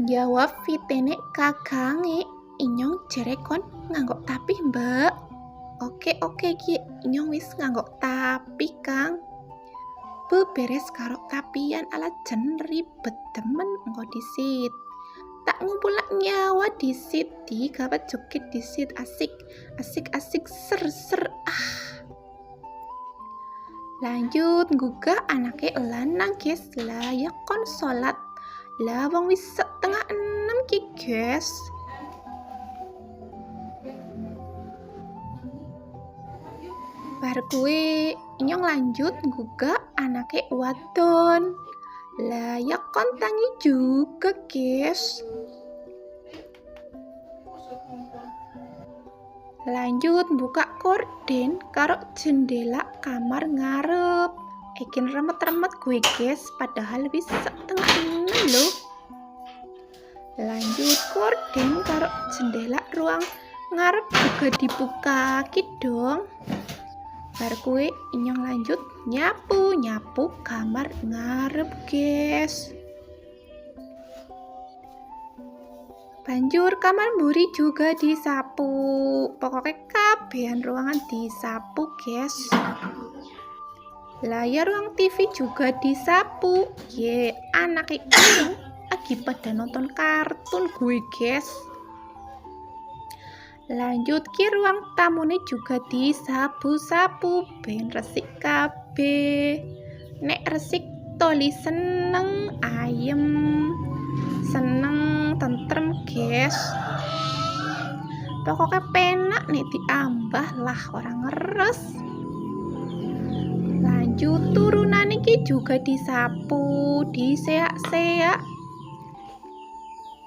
Jawab fitene kakange. Inyong jerekon nganggok tapi mbak. Oke ki inyong wis nganggok tapi kang. Beberes karo tapian ala jen ribet demen engko disit. Tak ngumpulak nyawa disit di gawat joget disit asik ser lanjut gugah anake lanang guys lah ya kon sholat lah wong wis setengah 6 ki guys. Bar kuwe inyong lanjut gugah anake wadon lah ya kon tangi juga guys. Lanjut buka korden karo jendela kamar ngarep. Ekin remet-remet gue guys padahal wis setengah 6 loh. Lanjut korden karo jendela ruang ngarep juga dibuka dong. Bar kue inyong lanjut nyapu kamar ngarep guys. Banjur kamar mburi juga disapu. Pokoknya kabehan ruangan disapu guys. Layar ruang TV juga disapu. Ye, anak ini lagi pada nonton kartun gue guys. Lanjut ki ruang tamune juga disapu-sapu ben resik kabeh. Nek resik toli seneng ayem. Seneng tentrem guys. Pokoknya penak nek diambah lah orang ngeres. Lanjut turunan iki juga disapu, diseak-seak